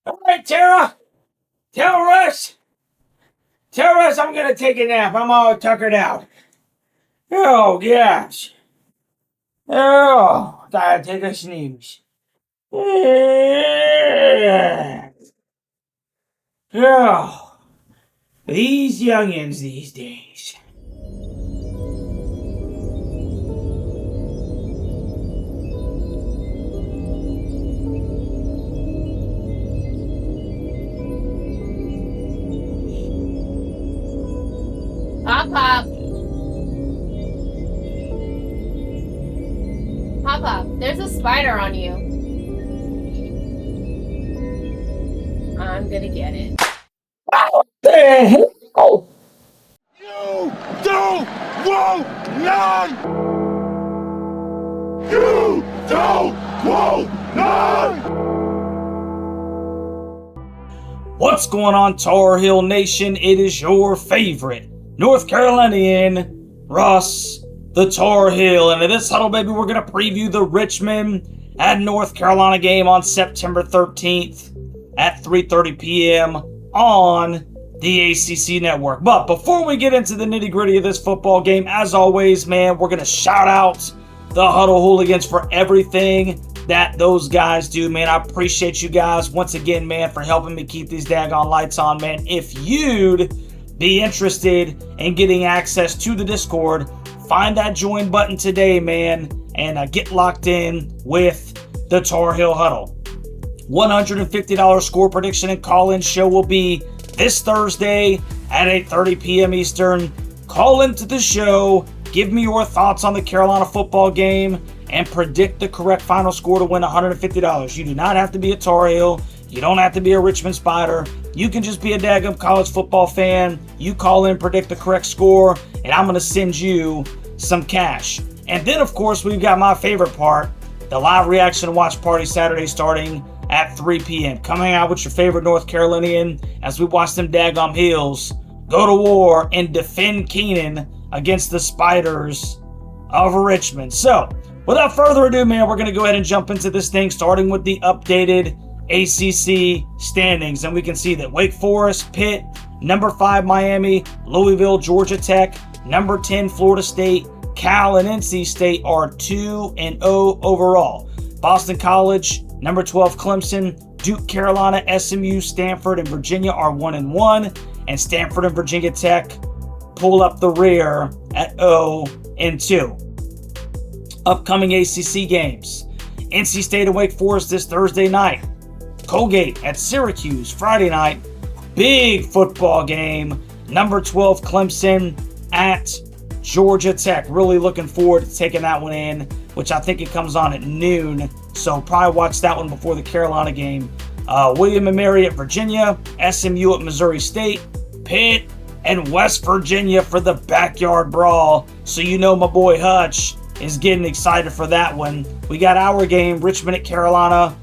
All right, Tara. Tell Russ. Tell Russ I'm gonna take a nap. I'm all tuckered out. Oh gosh. Oh, gotta take a snooze. Oh, these youngins these days. Pop, pop. Pop, pop. There's a spider on you. I'm gonna get it. What the hell? You don't want none! You don't want none! What's going on, Tar Heel Nation? It is your favorite North Carolinian, Russ, the Tar Heel. And in this huddle, baby, we're going to preview the Richmond at North Carolina game on September 13th at 3:30 p.m. on the ACC Network. But before we get into the nitty-gritty of this football game, as always, man, we're going to shout out the Huddle Hooligans for everything that those guys do, man. I appreciate you guys once again, man, for helping me keep these daggone lights on, man. If you'd be interested in getting access to the Discord, find that join button today, man, and get locked in with the Tar Heel Huddle. $150 score prediction and call-in show will be this Thursday at 8:30 p.m. Eastern. Call into the show, give me your thoughts on the Carolina football game, and predict the correct final score to win $150. You do not have to be a Tar Heel. You don't have to be a Richmond Spider. You can just be a daggum college football fan. You call in, predict the correct score, and I'm going to send you some cash. And then, of course, we've got my favorite part, the live reaction watch party Saturday starting at 3 p.m. Coming out with your favorite North Carolinian as we watch them daggum Heels go to war and defend Keenan against the Spiders of Richmond. So, without further ado, man, we're going to go ahead and jump into this thing, starting with the updated ACC standings. And we can see that Wake Forest, Pitt, number 5 Miami, Louisville, Georgia Tech, number 10 Florida State, Cal and NC State are 2-0 overall. Boston College, number 12 Clemson, Duke, Carolina, SMU, Stanford, and Virginia are 1-1. And Stanford and Virginia Tech pull up the rear at 0-2. Upcoming ACC games. NC State and Wake Forest this Thursday night. Colgate at Syracuse Friday night. Big football game. Number 12 Clemson at Georgia Tech. Really looking forward to taking that one in, which I think it comes on at noon. So probably watch that one before the Carolina game. William and Mary at Virginia. SMU at Missouri State. Pitt and West Virginia for the backyard brawl. So you know my boy Hutch is getting excited for that one. We got our game, Richmond at Carolina.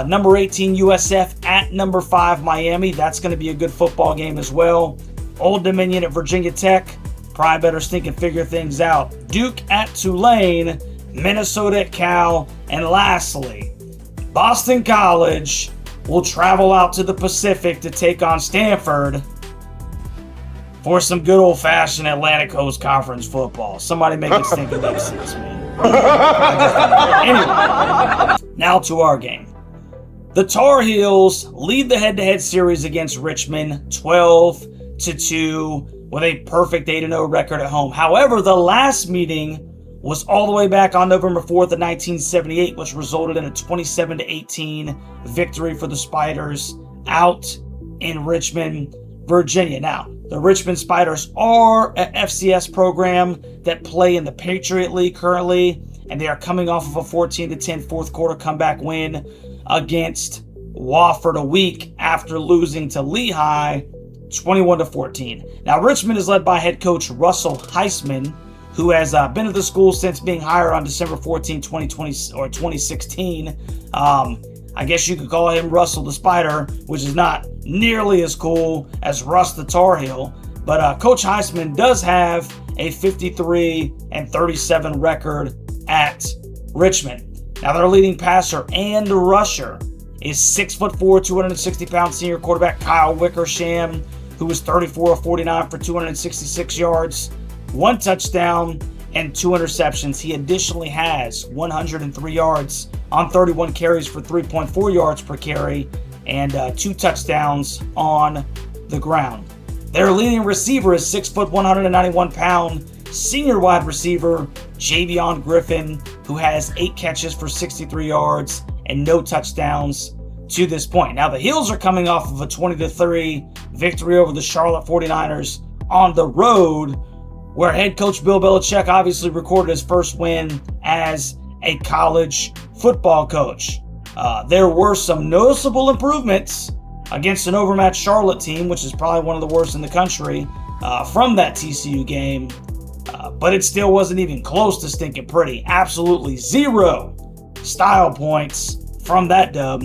Number 18 USF at number 5 Miami. That's going to be a good football game as well. Old Dominion at Virginia Tech. Probably better stinking figure things out. Duke at Tulane. Minnesota at Cal. And lastly, Boston College will travel out to the Pacific to take on Stanford for some good old-fashioned Atlantic Coast Conference football. Somebody make it stinking make sense, man. Anyway, now to our game. The Tar Heels lead the head-to-head series against Richmond 12-2 with a perfect 8-0 record at home. However, the last meeting was all the way back on November 4th of 1978, which resulted in a 27-18 victory for the Spiders out in Richmond, Virginia. Now, the Richmond Spiders are an FCS program that play in the Patriot League currently, and they are coming off of a 14-10 fourth quarter comeback win against Wofford a week after losing to Lehigh 21-14. Now, Richmond is led by head coach Russell Heisman, who has been at the school since being hired on December 14, 2020 or 2016. I guess you could call him Russell the Spider, which is not nearly as cool as Russ the Tar Heel. But Coach Heisman does have a 53-37 record at Richmond. Now, their leading passer and rusher is 6'4", 260-pound senior quarterback Kyle Wickersham, who was 34 of 49 for 266 yards, 1 touchdown, and 2 interceptions. He additionally has 103 yards on 31 carries for 3.4 yards per carry and 2 touchdowns on the ground. Their leading receiver is 6', 191-pound senior wide receiver Javion Griffin, who has 8 catches for 63 yards and no touchdowns to this point. Now, the Heels are coming off of a 20-3 victory over the Charlotte 49ers on the road, where head coach Bill Belichick obviously recorded his first win as a college football coach. There were some noticeable improvements against an overmatched Charlotte team, which is probably one of the worst in the country, from that TCU game. But it still wasn't even close to stinking pretty. Absolutely 0 style points from that dub.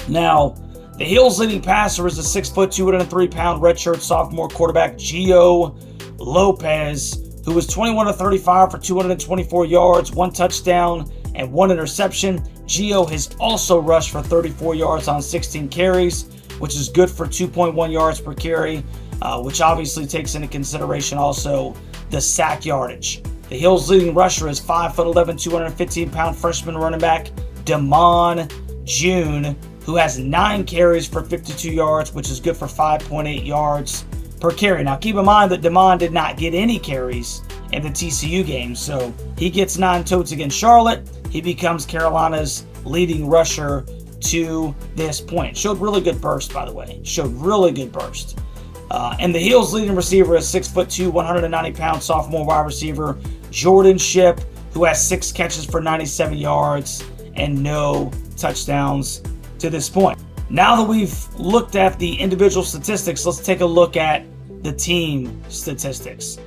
Now, the Heels' leading passer is a 6', 203-pound redshirt sophomore quarterback Gio Lopez, who was 21 of 35 for 224 yards, 1 touchdown, and 1 interception. Gio has also rushed for 34 yards on 16 carries, which is good for 2.1 yards per carry, which obviously takes into consideration also the sack yardage. The Heels' leading rusher is 5'11", 215-pound freshman running back Damon June, who has 9 carries for 52 yards, which is good for 5.8 yards per carry. Now, keep in mind that Damon did not get any carries in the TCU game, so he gets 9 totes against Charlotte. He becomes Carolina's leading rusher to this point. Showed really good burst, by the way. Showed really good burst. And the Heels' leading receiver is 6'2", 190-pound sophomore wide receiver Jordan Shipp, who has 6 catches for 97 yards and no touchdowns to this point. Now that we've looked at the individual statistics, let's take a look at the team statistics.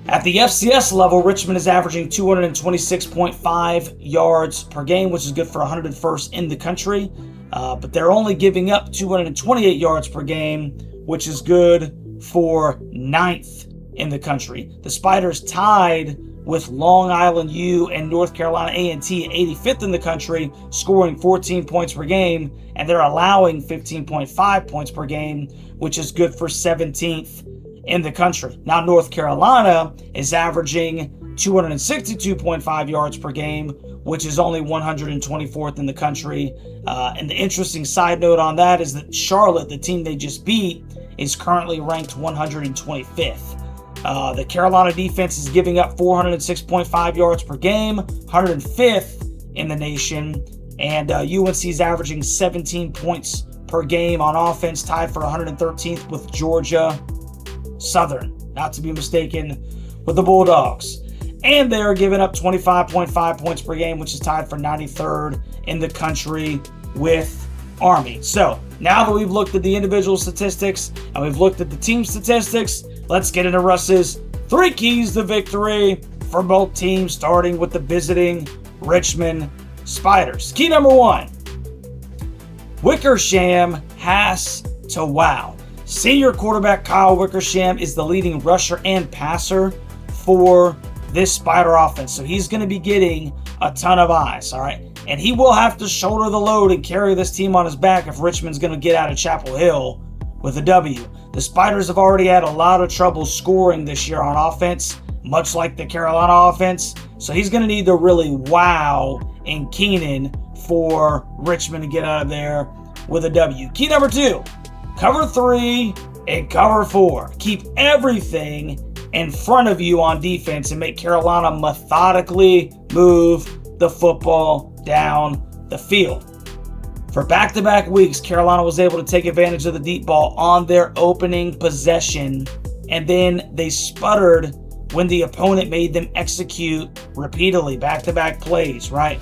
At the FCS level, Richmond is averaging 226.5 yards per game, which is good for 101st in the country. But they're only giving up 228 yards per game, which is good for 9th in the country. The Spiders tied with Long Island U and North Carolina A&T at 85th in the country, scoring 14 points per game, and they're allowing 15.5 points per game, which is good for 17th in the country. Now, North Carolina is averaging 262.5 yards per game, which is only 124th in the country. And the interesting side note on that is that Charlotte, the team they just beat, is currently ranked 125th. The Carolina defense is giving up 406.5 yards per game, 105th in the nation, and UNC is averaging 17 points per game on offense, tied for 113th with Georgia Southern, not to be mistaken with the Bulldogs. And they are giving up 25.5 points per game, which is tied for 93rd in the country with Army. So now that we've looked at the individual statistics and we've looked at the team statistics, let's get into Russ's 3 keys to victory for both teams, starting with the visiting Richmond Spiders. Key number 1, Wickersham has to wow. Senior quarterback Kyle Wickersham is the leading rusher and passer for this Spider offense, so he's going to be getting a ton of eyes, all right? And he will have to shoulder the load and carry this team on his back if Richmond's going to get out of Chapel Hill with a W. The Spiders have already had a lot of trouble scoring this year on offense, much like the Carolina offense, so he's going to need to really wow in Keenan for Richmond to get out of there with a W. Key number 2, cover 3 and cover 4. Keep everything in front of you on defense and make Carolina methodically move the football down the field. For back-to-back weeks, Carolina was able to take advantage of the deep ball on their opening possession, and then they sputtered when the opponent made them execute repeatedly back-to-back plays, right?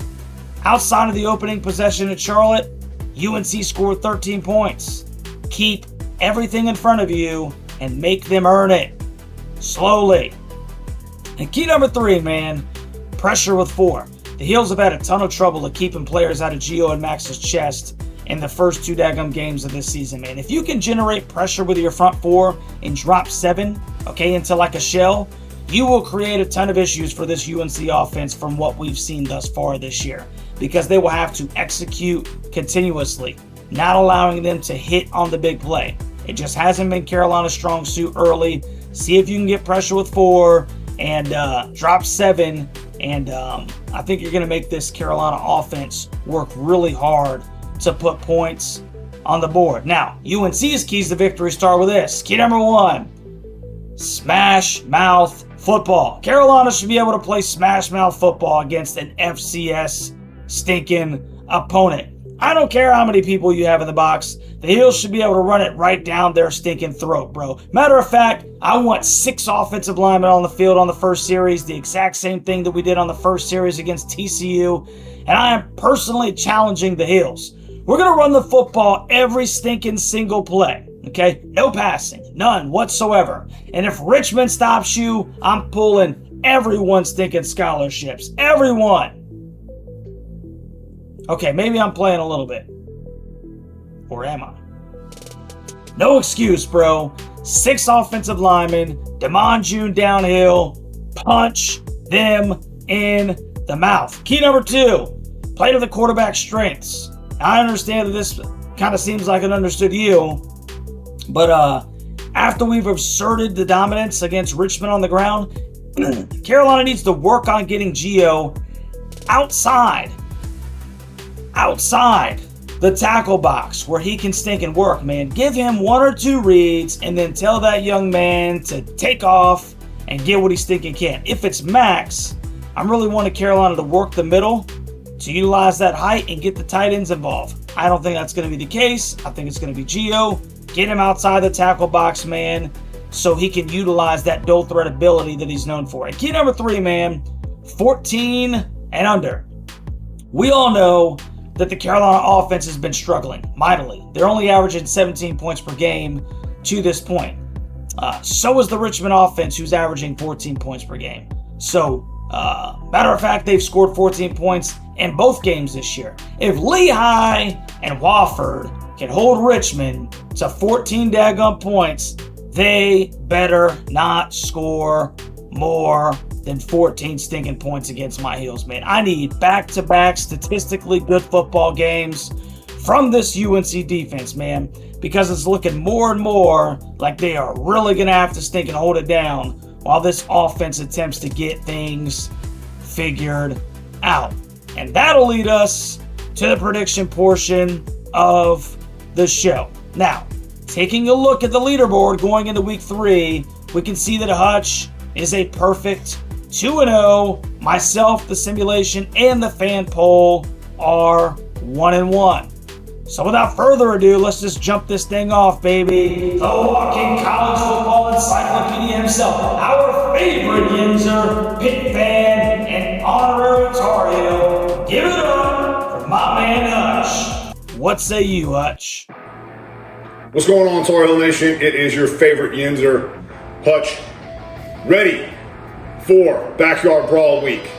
Outside of the opening possession at Charlotte, UNC scored 13 points. Keep everything in front of you and make them earn it slowly. And key number 3, man, pressure with 4. The Heels have had a ton of trouble at keeping players out of Gio and Max's chest in the first 2 daggum games of this season, man. If you can generate pressure with your front 4 and drop 7, okay, into like a shell, you will create a ton of issues for this UNC offense from what we've seen thus far this year. because they will have to execute continuously, not allowing them to hit on the big play. It just hasn't been Carolina's strong suit early. See if you can get pressure with 4 and drop 7. And I think you're going to make this Carolina offense work really hard to put points on the board. Now, UNC's keys to victory start with this. Key number 1, smash mouth football. Carolina should be able to play smash mouth football against an FCS stinking opponent. I don't care how many people you have in the box. The Heels should be able to run it right down their stinking throat, bro. Matter of fact, I want 6 offensive linemen on the field on the first series, the exact same thing that we did on the first series against TCU, and I am personally challenging the Heels. We're going to run the football every stinking single play, okay? No passing, none whatsoever. And if Richmond stops you, I'm pulling everyone's stinking scholarships. Everyone. Okay, maybe I'm playing a little bit. Or am I? No excuse, bro. 6 offensive linemen, Damon June downhill, punch them in the mouth. Key number 2, play to the quarterback's strengths. I understand that this kind of seems like an understood you, but after we've asserted the dominance against Richmond on the ground, Carolina needs to work on getting Gio outside the tackle box where he can stink and work, man. Give him 1 or 2 reads and then tell that young man to take off and get what he stinking can. If it's Max, I'm really wanting Carolina to work the middle to utilize that height and get the tight ends involved. I don't think that's going to be the case. I think it's going to be Gio. Get him outside the tackle box, man, so he can utilize that dual threat ability that he's known for. And key number 3, man, 14 and under. We all know that the Carolina offense has been struggling mightily. They're only averaging 17 points per game to this point. So is the Richmond offense, who's averaging 14 points per game. So, matter of fact, they've scored 14 points in both games this year. If Lehigh and Wofford can hold Richmond to 14 daggum points, they better not score more than 14 stinking points against my Heels, man. I need back-to-back statistically good football games from this UNC defense, man, because it's looking more and more like they are really going to have to stink and hold it down while this offense attempts to get things figured out. And that'll lead us to the prediction portion of the show. Now, taking a look at the leaderboard going into week 3, we can see that Hutch is a perfect 2-0. Myself, the simulation, and the fan poll are 1-1. So without further ado, let's just jump this thing off, baby. The walking college football encyclopedia himself, our favorite Yinzer, Pitt fan, and honorary Tar Heel. Give it up for my man Hutch. What say you, Hutch? What's going on, Tar Heel Nation? It is your favorite Yinzer, Hutch, ready for Backyard Brawl Week.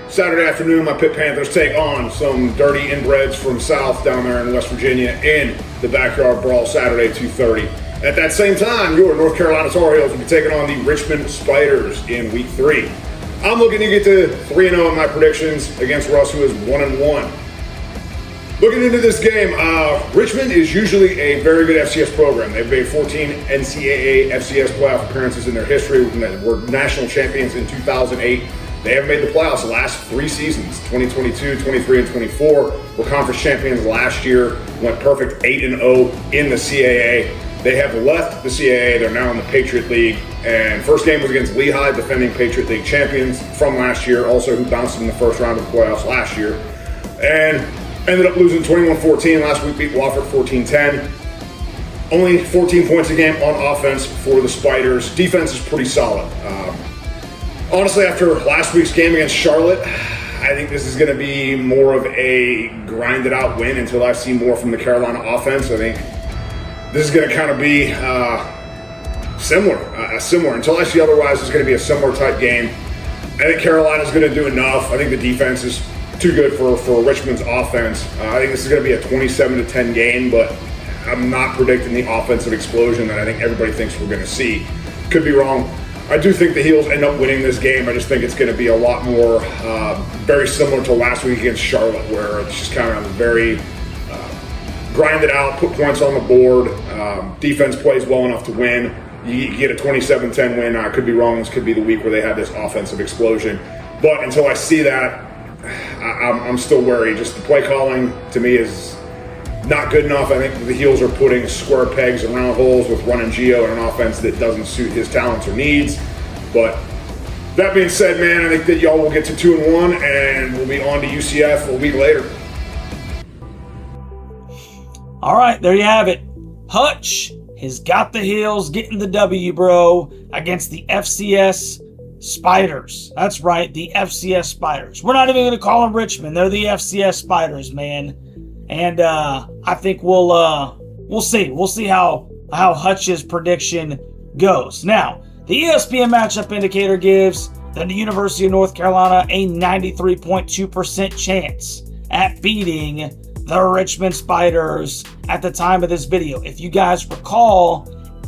Saturday afternoon, my Pitt Panthers take on some dirty inbreds from South down there in West Virginia in the Backyard Brawl Saturday, 2:30. At that same time, your North Carolina Tar Heels will be taking on the Richmond Spiders in Week 3. I'm looking to get to 3-0 in my predictions against Russ, who is 1-1. Looking into this game, Richmond is usually a very good FCS program. They've made 14 NCAA FCS playoff appearances in their history. Were national champions in 2008. They haven't made the playoffs the last 3 seasons, 2022, 23, and 24. Were conference champions last year, went perfect 8-0 in the CAA. They have left the CAA, they're now in the Patriot League. And first game was against Lehigh, defending Patriot League champions from last year, also who bounced in the first round of the playoffs last year. And ended up losing 21-14. Last week beat Wofford 14-10. Only 14 points a game on offense for the Spiders. Defense is pretty solid. Honestly, after last week's game against Charlotte, I think this is going to be more of a grinded out win until I see more from the Carolina offense. I think this is going to kind of be similar. Until I see otherwise, it's going to be a similar type game. I think Carolina's going to do enough. I think the defense is too good for Richmond's offense. I think this is going to be a 27-10 game, but I'm not predicting the offensive explosion that I think everybody thinks we're going to see. Could be wrong. I do think the Heels end up winning this game. I just think it's going to be a lot more very similar to last week against Charlotte, where it's just kind of very grind it out, put points on the board. Defense plays well enough to win. You get a 27-10 win. I could be wrong. This could be the week where they have this offensive explosion. But until I see that, I'm still worried. Just the play calling, to me, is not good enough. I think the Heels are putting square pegs around holes with running Gio and an offense that doesn't suit his talents or needs. But that being said, man, I think that y'all will get to 2-1, and we'll be on to UCF a week later. All right, there you have it. Hutch has got the Heels getting the W, bro, against the FCS Spiders. That's right, the FCS Spiders. We're not even going to call them Richmond. They're the FCS Spiders, man. And I think we'll see. We'll see how Hutch's prediction goes. Now, the ESPN matchup indicator gives the University of North Carolina a 93.2% chance at beating the Richmond Spiders at the time of this video. If you guys recall,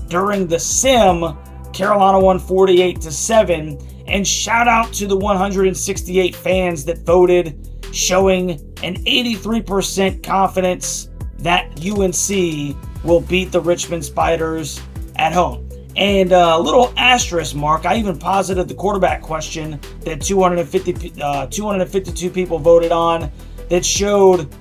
during the sim, Carolina won 48-7, and shout out to the 168 fans that voted, showing an 83% confidence that UNC will beat the Richmond Spiders at home. And a little asterisk mark, I even posited the quarterback question that 252 people voted on, that showed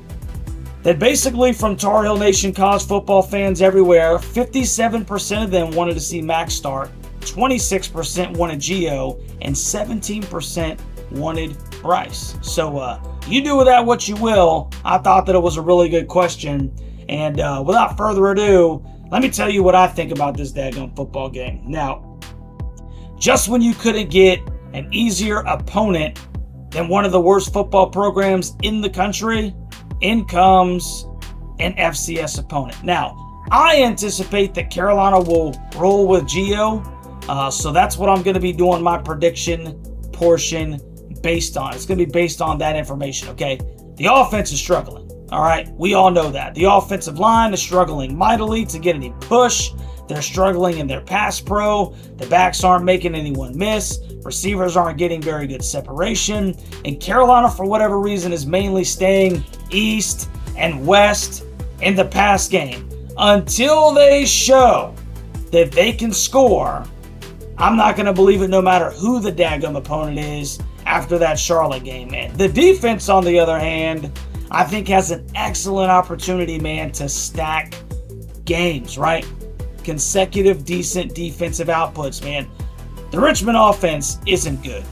that basically from Tar Heel Nation college football fans everywhere, 57% of them wanted to see Max start, 26% wanted Gio, and 17% wanted Bryce. So you do with that what you will. I thought that it was a really good question. And without further ado, let me tell you what I think about this daggone football game. Now, just when you couldn't get an easier opponent than one of the worst football programs in the country, in comes an FCS opponent. Now, I anticipate that Carolina will roll with Gio, so that's what I'm going to be doing my prediction portion based on. It's going to be based on that information, okay? The offense is struggling, all right? We all know that. The offensive line is struggling mightily to get any push. They're struggling in their pass pro. The backs aren't making anyone miss. Receivers aren't getting very good separation. And Carolina, for whatever reason, is mainly staying east and west in the pass game. Until they show that they can score, I'm not going to believe it no matter who the daggum opponent is after that Charlotte game, man. The defense, on the other hand, I think has an excellent opportunity, man, to stack games, right? Consecutive decent defensive outputs, man. The Richmond offense isn't good.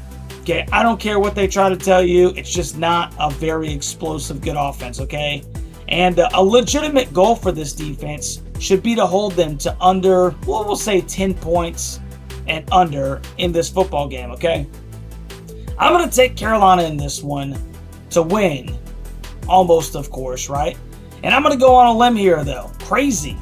Okay, I don't care what they try to tell you. It's just not a very explosive good offense, okay? And a legitimate goal for this defense should be to hold them to under, well, we'll say 10 points and under in this football game, okay? I'm going to take Carolina in this one to win, almost, of course, right? And I'm going to go on a limb here, though. Crazy.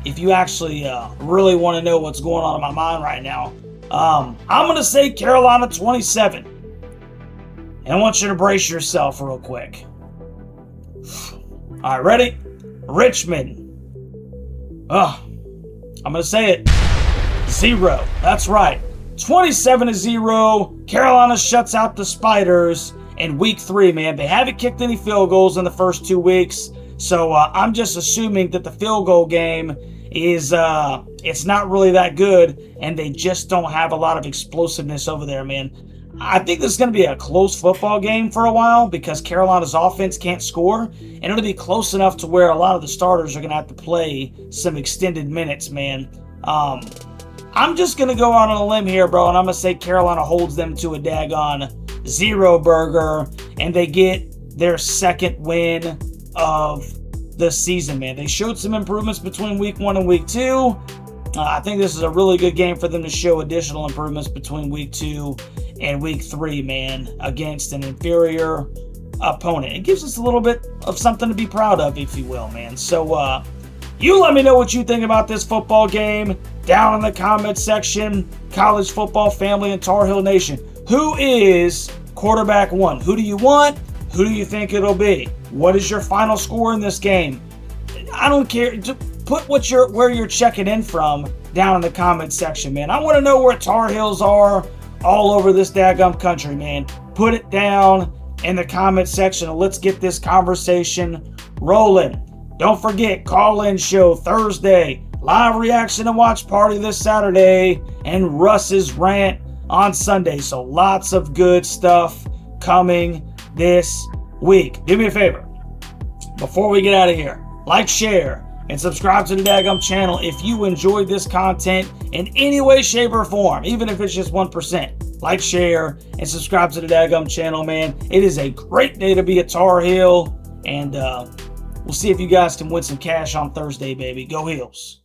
If you actually really want to know what's going on in my mind right now, I'm going to say Carolina 27. And I want you to brace yourself real quick. All right, ready? Richmond. I'm going to say it. 0. That's right. 27-0. Carolina shuts out the Spiders in week 3, man. They haven't kicked any field goals in the first 2 weeks. So I'm just assuming that the field goal game is it's not really that good, and they just don't have a lot of explosiveness over there, man. I think this is going to be a close football game for a while because Carolina's offense can't score, and it'll be close enough to where a lot of the starters are going to have to play some extended minutes, man. I'm just going to go out on a limb here, bro, and I'm going to say Carolina holds them to a daggone 0 burger, and they get their second win of the season, man. They showed some improvements between week 1 and week 2. I think this is a really good game for them to show additional improvements between week 2 and week 3, man, against an inferior opponent. It gives us a little bit of something to be proud of, if you will, man. So, you let me know what you think about this football game down in the comment section. College football family and Tar Heel Nation. Who is quarterback 1? Who do you want? Who do you think it'll be? What is your final score in this game? I don't care. put where you're checking in from down in the comment section, man. I want to know where Tar Heels are all over this daggum country, man. Put it down in the comment section and let's get this conversation rolling. Don't forget, call-in show Thursday, live reaction and watch party this Saturday, and Russ's rant on Sunday. So lots of good stuff coming this week. Do me a favor, before we get out of here, like, share, and subscribe to the daggum channel if you enjoyed this content in any way, shape, or form, even if it's just 1%. Like, share, and subscribe to the daggum channel, man. It is a great day to be a Tar Heel, and we'll see if you guys can win some cash on Thursday, baby. Go Heels.